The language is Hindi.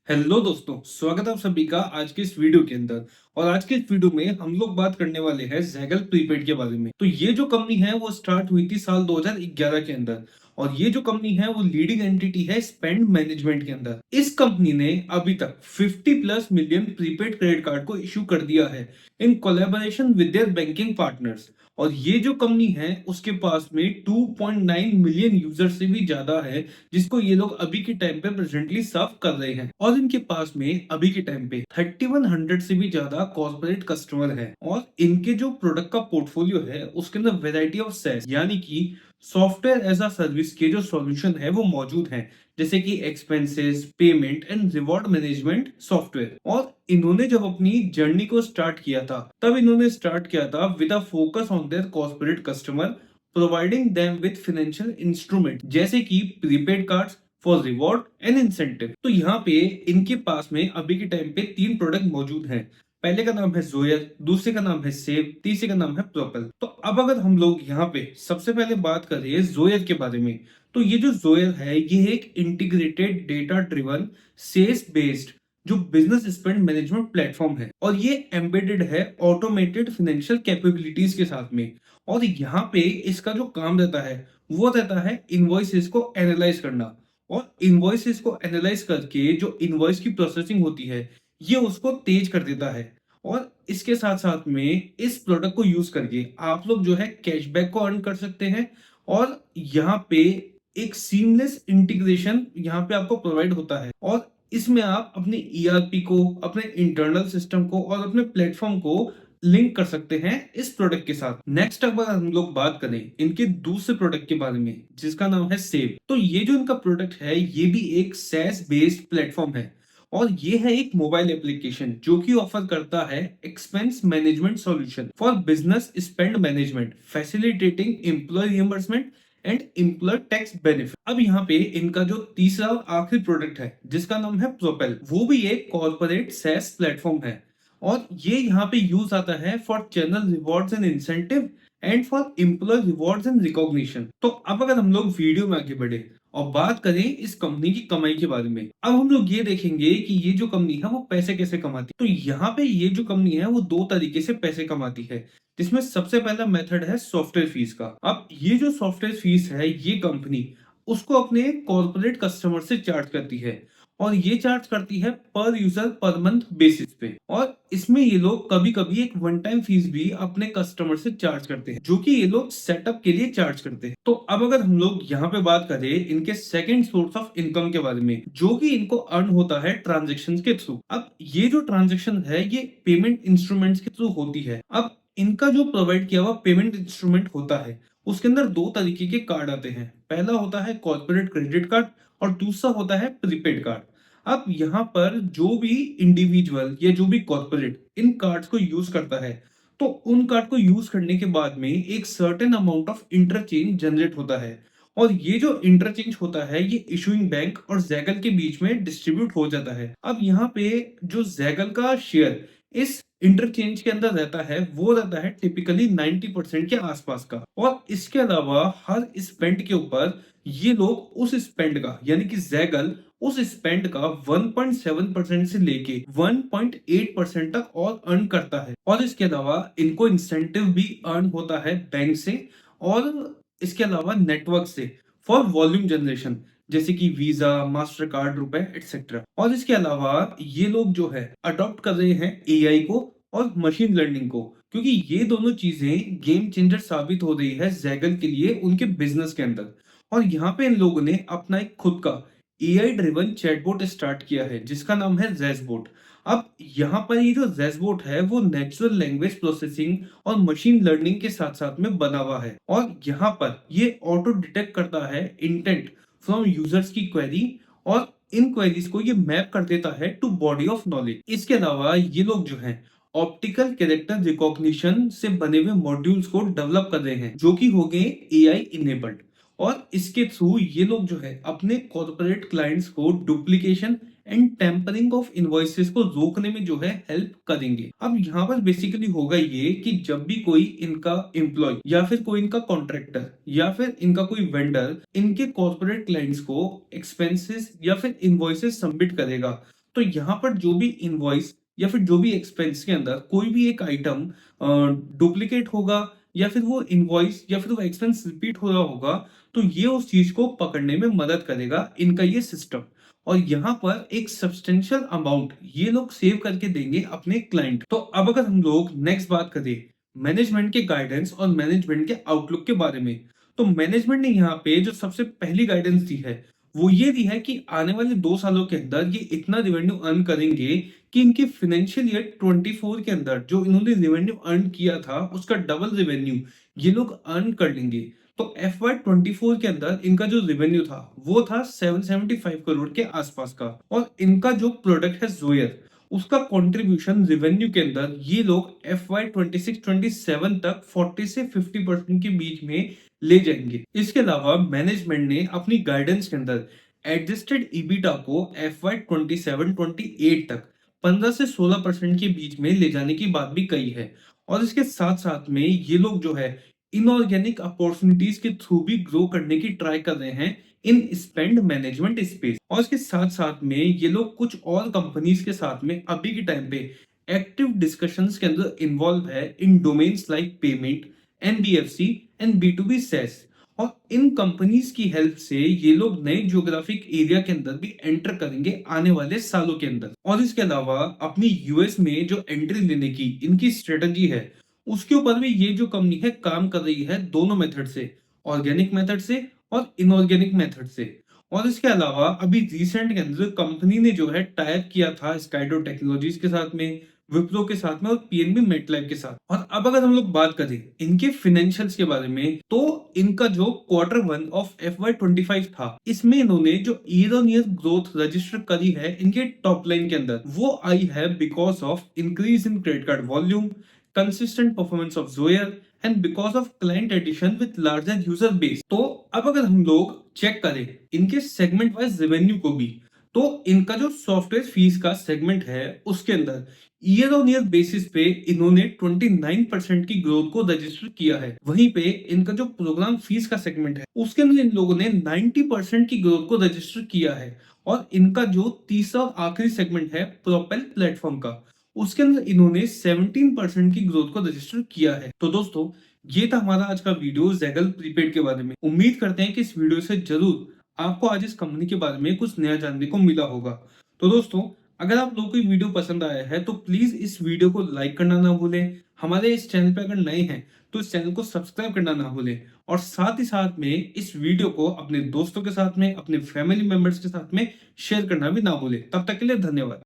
हेलो दोस्तों, स्वागत है आप सभी का आज के इस वीडियो के अंदर। और आज के इस वीडियो में हम लोग बात करने वाले हैं ज़ैगल प्रीपेड के बारे में। तो ये जो कंपनी है वो स्टार्ट हुई थी साल 2011 के अंदर। और ये जो कंपनी है वो लीडिंग एंटिटी है स्पेंड मैनेजमेंट के अंदर। इस कंपनी ने अभी तक 50 plus million prepaid credit card को इशू कर दिया है in collaboration with their banking partners. और ये जो कंपनी है उसके पास में 2.9 मिलियन यूजर से भी ज्यादा है, जिसको ये लोग अभी के टाइम पे प्रेजेंटली सर्व कर रहे हैं। और इनके पास में अभी के टाइम पे 3100 से भी ज्यादा कॉर्पोरेट कस्टमर है। और इनके जो प्रोडक्ट का पोर्टफोलियो है उसके अंदर वेराइटी ऑफ SaaS यानी कि सॉफ्टवेयर एज अ सर्विस के जो सॉल्यूशन है वो मौजूद हैं, जैसे कि expenses, payment and reward management software. और इन्होंने जब अपनी जर्नी को स्टार्ट किया था तब इन्होंने स्टार्ट किया था with a focus on their corporate customer, providing them with financial instrument जैसे कि prepaid cards for reward and incentive. तो यहाँ पे इनके पास में अभी के टाइम पे 3 प्रोडक्ट मौजूद हैं। पहले का नाम है जोयर, दूसरे का नाम है सेव, तीसरे का नाम है प्रोपल। तो अब अगर हम लोग यहाँ पे सबसे पहले बात करें जोयर के बारे में, तो ये जो जोयर है ये एक integrated data driven sales based जो बिजनेस स्पेंड मैनेजमेंट प्लेटफॉर्म है। और ये एम्बेडेड है ऑटोमेटेड फाइनेंशियल कैपेबिलिटीज के साथ में। और यहाँ पे इसका जो काम रहता है वो रहता है इनवॉइसेस को एनालाइज करना। और इनवॉइसेस को एनालाइज करके जो इनवॉइस की प्रोसेसिंग होती है ये उसको तेज कर देता है। और इसके साथ साथ में इस प्रोडक्ट को यूज करके आप लोग जो है कैशबैक को अर्न कर सकते हैं। और यहाँ पे एक सीमलेस इंटीग्रेशन यहाँ पे आपको प्रोवाइड होता है। और इसमें आप अपने ERP को, अपने इंटरनल सिस्टम को और अपने प्लेटफॉर्म को लिंक कर सकते हैं इस प्रोडक्ट के साथ। नेक्स्ट अगर हम लोग बात करें इनके दूसरे प्रोडक्ट के बारे में जिसका नाम है सेव, तो ये जो इनका प्रोडक्ट है ये भी एक SaaS बेस्ड प्लेटफॉर्म है। और ये है एक मोबाइल एप्लीकेशन जो कि ऑफर करता है expense management solution for business spend management, facilitating employee reimbursement and employee tax benefit. अब यहाँ पे इनका जो तीसरा और आखिरी प्रोडक्ट है जिसका नाम है प्रोपेल, वो भी एक कॉर्पोरेट SaaS प्लेटफॉर्म है। और ये यहाँ पे यूज आता है for channel rewards and incentive and for employee rewards and recognition. तो अब अगर हम लोग वीडियो में आगे बढ़े और बात करें इस कंपनी की कमाई के बारे में, अब हम लोग ये देखेंगे कि ये जो कंपनी है वो पैसे कैसे कमाती है। तो यहाँ पे ये जो कंपनी है वो दो तरीके से पैसे कमाती है, जिसमें सबसे पहला मेथड है सॉफ्टवेयर फीस का। अब ये जो सॉफ्टवेयर फीस है ये कंपनी उसको अपने कॉर्पोरेट कस्टमर से चार्ज करती है। और ये चार्ज करती है पर यूजर पर मंथ बेसिस पे। और इसमें ये लोग कभी कभी एक वन टाइम फीस भी अपने कस्टमर से चार्ज करते हैं, जो कि ये लोग सेटअप के लिए चार्ज करते हैं। तो अब अगर हम लोग यहाँ पे बात करें इनके सेकंड सोर्स ऑफ इनकम के बारे में, जो कि इनको अर्न होता है ट्रांजेक्शन के थ्रू। अब ये जो ट्रांजेक्शन है ये पेमेंट इंस्ट्रूमेंट्स के थ्रू होती है। अब इनका जो प्रोवाइड किया हुआ पेमेंट इंस्ट्रूमेंट होता है उसके अंदर दो तरीके के कार्ड आते हैं। पहला होता है कॉर्पोरेट क्रेडिट कार्ड और दूसरा होता है प्रीपेड कार्ड। अब यहाँ पर जो भी इंडिविजुअल या जो भी कॉर्पोरेट इन कार्ड्स को यूज करता है, तो उन कार्ड को यूज करने के बाद में एक certain amount of interchange generate होता है। और ये जो इंटरचेंज होता है ये इशूइंग बैंक और जैगल के बीच में डिस्ट्रीब्यूट हो जाता है। अब यहाँ पे जो जैगल का शेयर इस इंटरचेंज के अंदर रहता है वो रहता है टिपिकली 90% के आसपास का। और इसके अलावा हर स्पेंड के ऊपर ये लोग उस स्पेंड का यानी कि जैगल उस स्पेंड का 1.7% से लेके 1.8% तक और अर्न करता है। और इसके अलावा इनको इंसेंटिव भी अर्न होता है बैंक से और इसके अलावा नेटवर्क से फॉर वॉल्यूम जनरेशन, जैसे कि वीजा, मास्टर कार्ड, रुपए एक्सेट्रा। और इसके अलावा ये लोग जो है अडॉप्ट कर रहे हैं AI को और मशीन लर्निंग को, क्योंकि ये दोनों चीजें गेम चेंजर साबित हो रही है जैगल के लिए उनके बिजनेस के अंदर। और यहाँ पे इन लोगों ने अपना एक खुद का AI ड्रिवन चैटबॉट स्टार्ट किया है जिसका नाम है जैसबॉट। अब यहाँ पर ये जो जैसबॉट है वो नेचुरल लैंग्वेज प्रोसेसिंग और मशीन लर्निंग के साथ साथ में बना हुआ है। और यहाँ पर ये ऑटो डिटेक्ट करता है इंटेंट फ्रॉम यूजर्स की क्वेरी और इन क्वेरीज को ये मैप कर देता है टू बॉडी ऑफ नॉलेज। इसके अलावा ये लोग जो है ऑप्टिकल कैरेक्टर रिकॉग्निशन से बने हुए मॉड्यूल्स को डेवलप कर रहे हैं जो कि हो गए AI इनेबल्ड। और इसके थ्रू ये लोग जो है अपने कॉर्पोरेट क्लाइंट्स को duplication and tampering of invoices को रोकने में जो है हेल्प करेंगे। अब यहाँ पर बेसिकली होगा ये कि जब भी कोई इनका एम्प्लॉय या फिर कोई इनका कॉन्ट्रैक्टर या फिर इनका कोई वेंडर इनके कॉर्पोरेट क्लाइंट्स को एक्सपेंसेस या फिर इनवॉइसेस सबमिट करेगा, तो यहाँ पर जो भी इनवॉइस या फिर जो भी एक्सपेंस के अंदर कोई भी एक आइटम डुप्लीकेट होगा या फिर वो इनवॉइस या फिर वो एक्सपेंस रिपीट हो रहा होगा, तो ये उस चीज को पकड़ने में मदद करेगा इनका ये सिस्टम। और यहाँ पर एक सब्सटेंशियल अमाउंट ये लोग सेव करके देंगे अपने क्लाइंट। तो अब अगर हम लोग नेक्स्ट बात करें मैनेजमेंट के गाइडेंस और मैनेजमेंट के आउटलुक के बारे में, तो मैनेजमेंट ने यहाँ पे जो सबसे पहली गाइडेंस दी है वो ये दी है कि आने वाले 2 सालों के अंदर ये इतना रेवेन्यू अर्न करेंगे कि इनके फाइनेंशियल ईयर 24 के अंदर जो इन्होंने रेवेन्यू अर्न किया था उसका डबल रेवेन्यू ये लोग अर्न कर लेंगे। तो FY24 के अंदर इनका जो रेवेन्यू था वो था 775 करोड़ के आसपास का, और इनका जो प्रोडक्ट है जोयर उसका कंट्रीब्यूशन रेवेन्यू के अंदर ये लोग FY26-27 तक 40 से 50% के बीच में ले जाएंगे। इसके अलावा मैनेजमेंट ने अपनी गाइडेंस के अंदर एडजस्टेड ईबिटा को FY27-28 तक 15 से 16% के बीच में ले जाने की बात भी कही है। और इसके साथ साथ में ये लोग जो है इनऑर्गेनिक अपॉर्चुनिटीज के थ्रू भी ग्रो करने की ट्राई कर रहे हैं इन स्पेंड मैनेजमेंट स्पेस। और इसके साथ साथ में ये लोग कुछ और कंपनीज के साथ में अभी के टाइम पे एक्टिव डिस्कशंस के अंदर इन्वॉल्व है in domains like payment, NBFC and बी2बी सेस। और इन कंपनीज की हेल्प से ये लोग नए ज्योग्राफिक एरिया के अंदर भी एंटर करेंगे आने वाले सालों के अंदर। और इसके अलावा अपनी यूएस में जो एंट्री लेने की इनकी स्ट्रेटजी है उसके ऊपर भी ये जो कंपनी है काम कर रही है दोनों मेथड से, ऑर्गेनिक मेथड से और इनऑर्गेनिक मेथड से। और इसके अलावा अभी रिसेंट के अंदर कंपनी ने जो है टाइप किया था स्काइडो टेक्नोलॉजीज के साथ में, विप्रो के साथ में और पीएनबी मेटलैब के साथ। और अब अगर हम लोग बात करें इनके फाइनेंशियल्स के बारे में, तो इनका जो Q1 ऑफ FY25 था इसमें इन्होंने जो year on year growth register करी है इनके टॉप लाइन के अंदर वो आई है because of increase in credit card volume, consistent performance of Zoyer and because of client addition with larger user base। तो अब अगर हम लोग चेक करें इनके सेगमेंट वाइज रेवेन्यू को भी, तो इनका जो सॉफ्टवेयर फीस का सेगमेंट है उसके अंदर ईयर ऑन ईयर बेसिस पे इन्होंने 29% की ग्रोथ को रजिस्टर किया है। वहीं पे इनका जो प्रोग्राम फीस का सेगमेंट है उसके अंदर इन लोगों ने 90% की ग्रोथ को रजिस्टर किया है। और इनका जो तीसरा और आखिरी सेगमेंट है प्रोपेल प्लेटफॉर्म का उसके अंदर इन्होंने 17% की ग्रोथ को रजिस्टर किया है। तो दोस्तों ये था हमारा आज का वीडियो ज़ेगल प्रीपेड के बारे में। उम्मीद करते हैं कि इस वीडियो से जरूर आपको आज इस कंपनी के बारे में कुछ नया जानने को मिला होगा। तो दोस्तों अगर आप लोगों को ये वीडियो पसंद आया है तो प्लीज इस वीडियो को लाइक करना ना भूलें। हमारे इस चैनल पे अगर नए हैं तो इस चैनल को सब्सक्राइब करना ना भूलें, और साथ ही साथ में इस वीडियो को अपने दोस्तों के साथ में, अपने फैमिली मेंबर्स के साथ में शेयर करना भी ना भूलें। तब तक के लिए धन्यवाद।